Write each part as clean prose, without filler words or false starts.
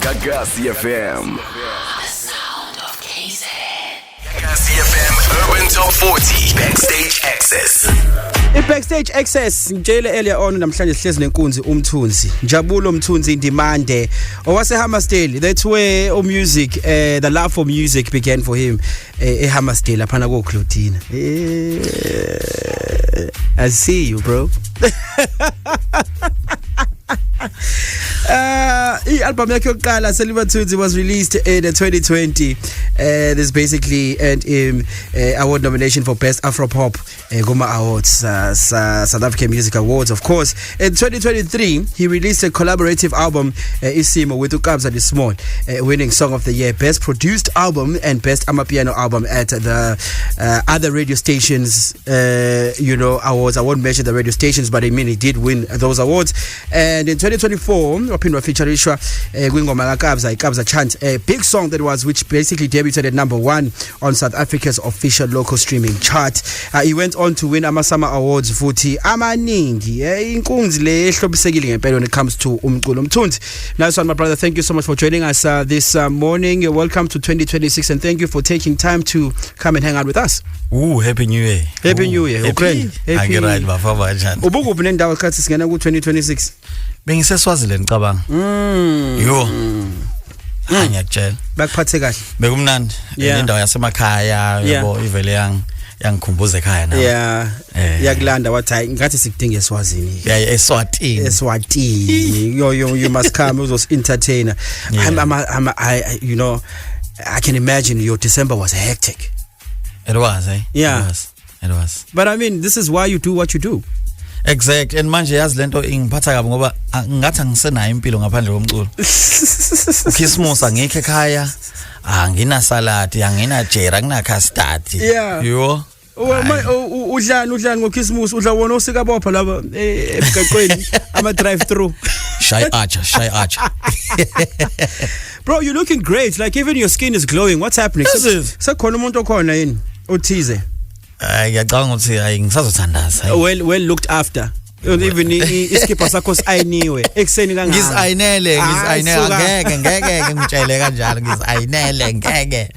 Gagasi FM. The sound of KZ. Gagasi FM Urban Top 40 Backstage Access. I-Backstage Access ngitshele earlier on namhlanje sihlezi nenkunzi umthunzi Njabulo Mthunzi Ndimande owase-Hammersdale. That's where music the love for music began for him e-Hammersdale aphana ko-Clotina. I see you, bro. I-album yakhe yokuqala Selibathunzi was released in 2020. This basically earned him award nomination for Best Afropop Goma Awards, South African Music Awards, of course. In 2023, he released a collaborative album, Isimo, with Ukabza the Small, winning Song of the Year, Best Produced Album, and Best Amapiano Album at the other radio stations, awards. I won't mention the radio stations, but I mean he did win those awards. And in 2024, wapindwa featurishwa kwingoma kaKabza, iKabza Chant, a big song which basically debuted at number 1 on South Africa's official local streaming chart. He went on to win ama-Summer Awards futhi amaningi. Inkunzi le ehlobisekile ngempela when it comes to umculo Mthunzi. Nice one, my brother. Thank you so much for joining us this morning. Welcome to 2026 and thank you for taking time to come and hang out with us. Happy New Year. Happy New Year. Happy. Right, bafaba njani. Ubukuphi nendawo khathi singena ku 2026? Bengiseswaziland cabanga. Yo. Ngiyakutshela. Bakuphathe kahle. Bekumnandi. Indawo yasemakhaya yabo ivele yangikhumbuza ekhaya na. Yakulanda wathi hayi ngathi sikudinga eSwazini. Eswatini. You must come uzos entertainer. I can imagine your December was hectic. It was, Yeah. It was. But I mean, this is why you do what you do. Exact. And manje yazi lento ingiphatha kabi ngoba ngathi angisenayo impilo ngaphandle komculo. Christmas angikho ekhaya, angina salad, angina jera, angina custard. Yo. Udlani ngoChristmas udla wona usikabopha laba emgaqweni ama drive through. Shy archer. Bro, you're looking great. Like even your skin is glowing. What's happening? Sekhona umuntu okhona yini othize? Ngiyacanga ukuthi ngisazothandaza. Well looked after. Even iskipper sakho sayiniwe ekseni kangaka. Ngizayinele ngeke ngitshele kanjalo ngizayinele ngeke.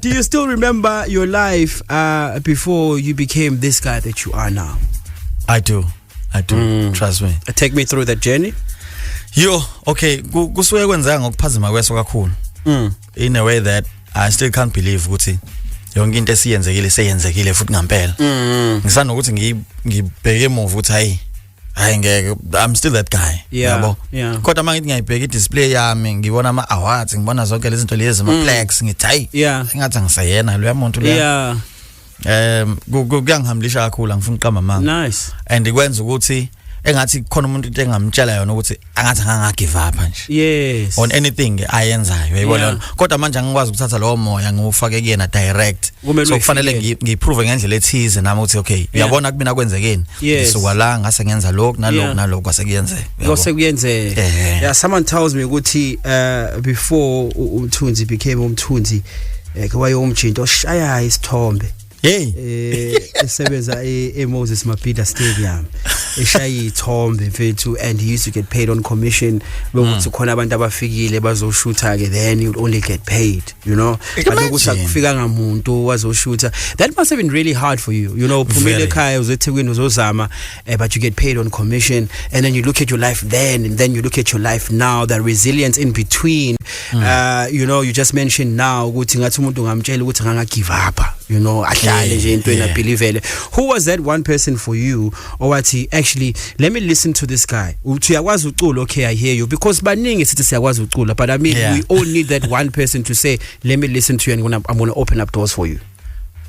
Do you still remember your life before you became this guy that you are now? I do. Trust me. Take me through that journey. Yo, okay, kusuke kwenzeka ngokuphazima kweso kakhulu. In a way that I still can't believe ukuthi yonke into esiyenzekile futhi ngempela. Ngisanokuthi ngibheke emuva ukuthi hayi ngeke, I'm still that guy. Yabo. Kodwa manje ngiyibheka i-display yami ngibona ama-awards, ngibona zonke lezi zinto lezi ama-plaques ngithi hayi engathi angisayena lo muntu leya. Kuyangihamlisha kakhulu angifuni uqamba manga. Nice. And ikwenza ukuthi engathi khona umuntu into engamtshela yona ukuthi angathi angangagive up nje. Yes. On anything ayenzayo uyayibona. Kodwa manje angikwazi ukuthatha lo moya ngiwufake kuyena direct. So kufanele ngiprove ngendlela ethize nami ukuthi okay uyabona kumina kwenzekeni. Ngisuka la ngase ngenza lokho nalokho kwasekuyenzeka. Kwasekuyenzeka. Yeah, someone tells me ukuthi before uMthunzi became uMthunzi kwayo umjinto oshaya isithombe. Esebenza eMoses Mabhida Stadium eshaya ithombe mfethu, and he used to get paid on commission ukuthi khona abantu abafikile bazoshutha ke then you only get paid, ukuthi akufika ngamuntu wazoshutha. That must have been really hard for you, phumile ekhaya uzeThekwini uzozama, but you get paid on commission, and then you look at your life then and then you look at your life now, the resilience in between. You just mentioned now ukuthi ngathi umuntu ngamtshela ukuthi nganga give up, ahlale nje into believe. Who was that one person for you, or what actually let me listen to this guy uthi uyakwazi uculo? Okay, I hear you, because baningi sithi siyakwazi uculo, but I mean we all need that one person to say let me listen to you and I'm going to open up doors for you.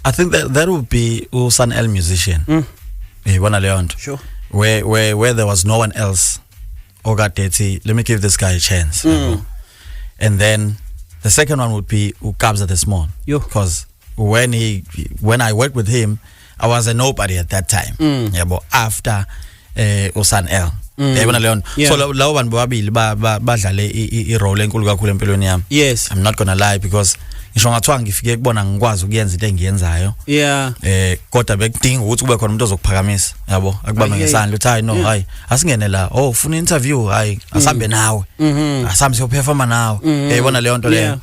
I think that would be Usan El Musician. Sure. Where there was no one else. Ogatethi, let me give this guy a chance. And then the second one would be Ukabza the Small. Because when I worked with him, I was a nobody at that time. But after Usan El, yayibona leyo nto so lawo bantu babili badlale I role enkulu kakhulu empilweni yami yes I'm not gonna lie because ngisho ngathiwa ngifike kubona ngikwazi ukuyenza into engiyenzayo kodwa bekudinga ukuthi kube khona umuntu ozokuphakamisa yabo akubambe ngesandla uthi hayi no hayi asingene la ufuna interview hayi asambe nawe asambe siyoperforma nawe yayibona leyo nto leyo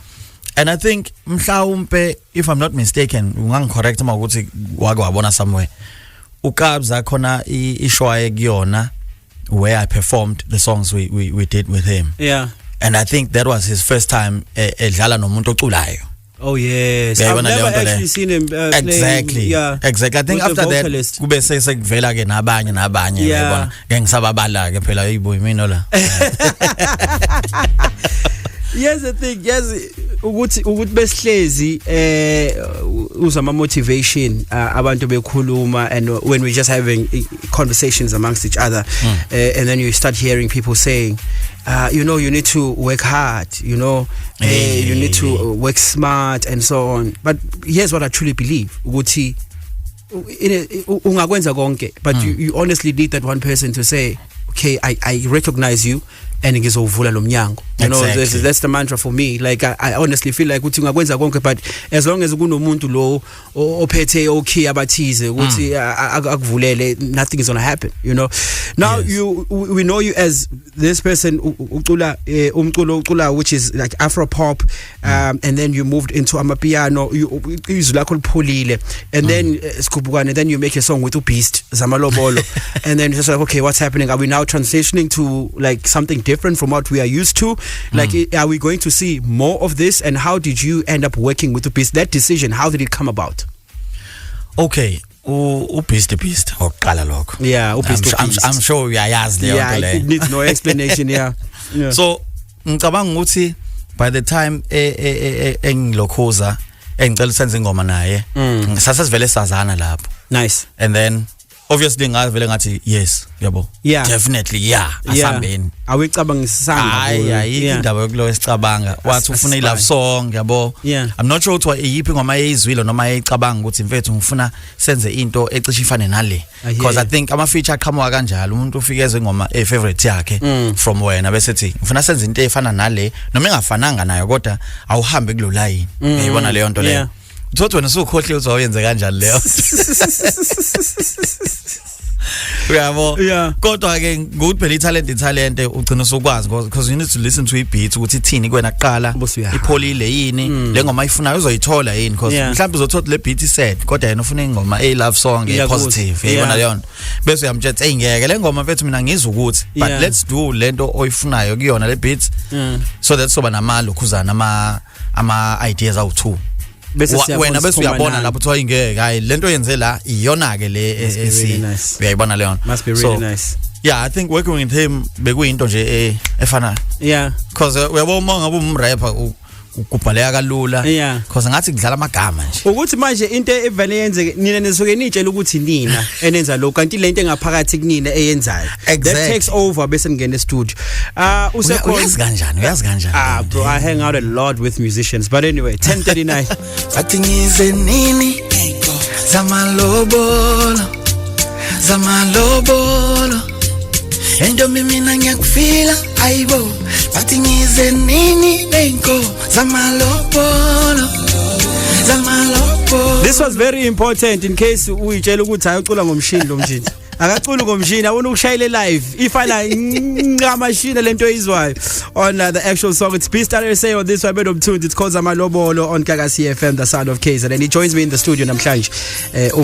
and I think mhlawumbe if I'm not mistaken ungangicorrect uma ukuthi wake wabona somewhere ukabza khona ishow ekuyona where I performed the songs we did with him and I think that was his first time edlala nomuntu oculayo oh yes I've never actually seen him exactly I think after that kube sekuvela ke nabanye yabona ngisababala ke phela yibo mina la yes I think yes ukuthi besihlezi uzama motivation abantu bekhuluma and when we just having conversations amongst each other and then you start hearing people saying you know you need to work hard you know you need to work smart and so on but here's what I truly believe ukuthi ungakwenza konke but you honestly need that one person to say okay I recognize you and ngizovula lo mnyango you know that's the mantra for me like I honestly feel like uthi ungakwenza konke but as long as kunomuntu lo ophethe okay abathize ukuthi akuvulele nothing is going to happen you know now we know you as this person ucula umculo ucula which is like Afro pop and then you moved into amapiano izwi lakho lipholile and then Skubukane then you make a song with uBeast Zamalobolo and then just like okay what's happening are we now transitioning to like something different from what we are used to like are we going to see more of this and how did you end up working with uBeast that decision how did it come about okay uBeast oqala lokho uBeast I'm sure uyayazi leyo nto le it needs no explanation so ngicabanga ukuthi by the time engilokhoza engicela senze ingoma naye sasivele sazana lapho nice and then obviously ngavele ngathi yes yabo definitely asambeni awucabangisanga hayi indaba yokulo esicabanga wathi ufuna I love song yabo I'm not sure ukuthi yipi ngoma eyizwilo noma eyicabanga ukuthi mfethu ngifuna senze into ecishe ifane nale because I think ama feature aqhamuka kanjalo umuntu ufikeze ingoma favorite yakhe from wena bese ethi ngifuna senze into efana nale noma engafananga nayo kodwa awuhambe kulo line uyibona leyo nto leyo uthi wena usukhohle uzoyenza kanjani leyo uyabo kodwa ke ngokuthi phela talent ugcina usukwazi because you need to listen to beat ukuthi ithini kwena kuqala ipholile yini le ngoma ifunayo uzoyithola yini because mhlawumbe uzothola le beat sad kodwa yena ufuna ingoma love song positive yabona leyo nto bese uyamtshela hey ngeke le ngoma mfethu mina ngizwe ukuthi but let's do lento oyifunayo kuyona le beat so that soba namalokhuzana ama ideas awu2 wena bese uyabona lapho uthiwa ingeke hayi lento yenze la iyona ke le uyayibona leyo must be really nice I think working with him bekuyinto nje efana because uyabona ngabe umrapper ukubhaleka kalula because ngathi kudlala amagama nje ukuthi manje into evele yenzeke nina nisuke nitshela ukuthi nina enenza lo kanti lento engaphakathi kunina eyenzayo that takes over bese ngene studio uyazi kanjani bro I hang out a lot with musicians but anyway 10:39 athi ngize nini zamalobolo endo mina ngiyakufila ayibo athi ngize nini benko zamalobolo this was very important in case uyitshela ukuthi ayocula ngomshini lo mshini akacula ngomshini awona ukushayile live ifana ngamashini lento izwayo on the actual song it's Beast say on this one bed of tunes it's called Zamalobolo on Gagasi FM the sound of KZN and he joins me in the studio namhlanje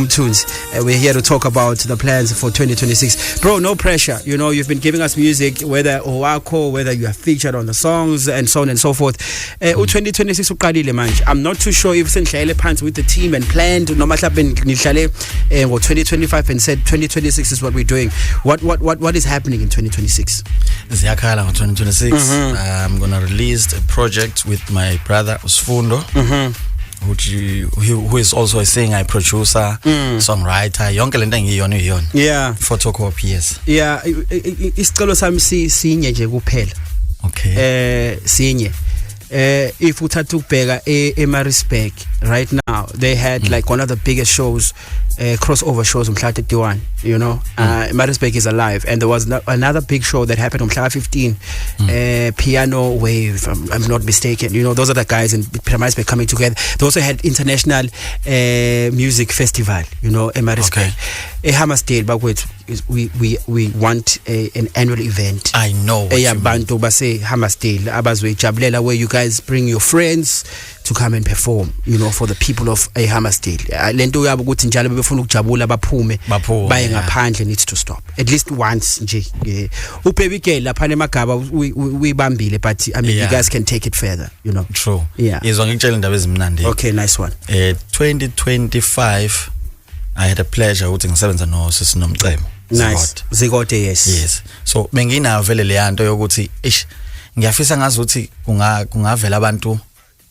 Tunes we're here to talk about the plans for 2026 bro no pressure you know you've been giving us music whether owakho whether you are featured on the songs and so on and so forth 2026 uqalile manje I'm not too sure if senhlele phansi with the team and planned noma mhlawumbe nihlale ngo 2025 and said 2026 is what we're doing what is happening in 2026 Ziyakhala ngo 2026 I'm going to release a project with my brother Usfundo who is also a singer producer songwriter yonke lento ngiyiyona photocopy isicelo sami sinye nje kuphela okay sinye if uthatha ukubheka eMaritzburg right now now. They had like one of the biggest shows, crossover shows on Mhla 31, you know. Maritzburg is alive, and there was another big show that happened on Mhla 15, Piano Wave, I'm not mistaken. You know, those are the guys in Maritzburg coming together. They also had international music festival, you know, in Maritzburg. Hammersdale, but wait, we want an annual event. I know what you mean. Bantu base Hammersdale abazwe jabulela, where you guys bring your friends to come and perform, you know, for the people of Hammersdale. Lento yabo ukuthi njalo befuna ukujabula baphume baye ngaphandle needs to stop at least once nje. Ubaby girl lapha eMagaba uyibambile, but I mean you guys can take it further, you know. True. Yeah. Izwa ngitshela indaba ezimnandi. Okay, nice one. 2025 I had a pleasure ukuthi ngisebenza no Sisi Nomcebo. Nice. Zikode, yes. So benginayo vele le yanto yokuthi ngiyafisa ngazi ukuthi kungavela abantu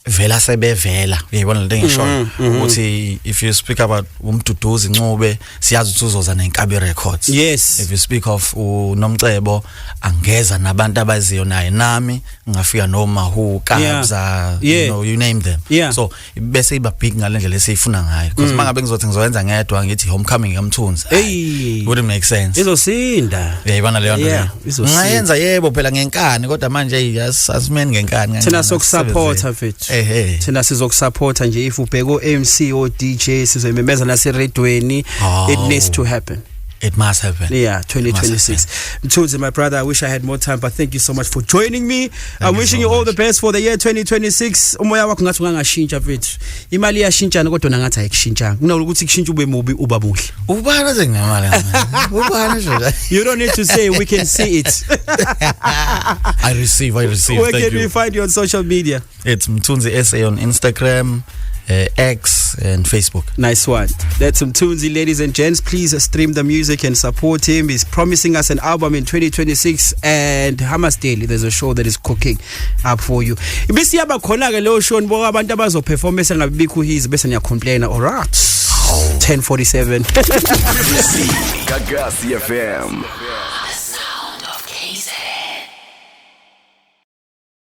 vela sebevela, uyayibona lento engisho ukuthi if you speak about uMduduzi Ncube siyazi ukuthi uzoza neNkabi Records. Yes. If you speak of uNomcebo angeza nabantu abaziyo naye, nami ngafika noma who Kabza, you know, you name them. So bese iba big ngalendlela esifuna ngayo, because mangabe ngizothi ngizowenza ngedwa ngithi homecoming kaMthunzi, wouldn't make sense. Izosinda. Uyayibona leyo nto. Ngayenza yebo phela ngenkani, kodwa manje asimeni ngenkani. Thina sokusupport mfethu. Thina sizokusupporta nje, if ubheka o-MC o DJ sizoyimemeza naseredweni. It needs to happen. It must happen. Yeah, 2026. Mthunzi, my brother, I wish I had more time, but thank you so much for joining me. I'm wishing you all the best for the year 2026. Umoya wakho ngathi ungangashintsha mfethu. Imali iyashintshana kodwa nangathi ayikushintshanga. Kunokuthi ukuthi kushintshe ube mubi uba muhle. Ubani sengemali yami? Ubani nje? You don't need to say, we can see it. I receive. Where Thank can you. we find you on social media? It's Mthunzi SA on Instagram, X and Facebook. Nice one. That's Mthunzi, ladies and gents. Please stream the music and support him. He's promising us an album in 2026, and Hammersdale, there's a show that is cooking up for you. Bese yaba khona ke lo show nibo abantu abazo perform bese ngabikho his bese niya complain. All right. 10:47. Gagasi FM.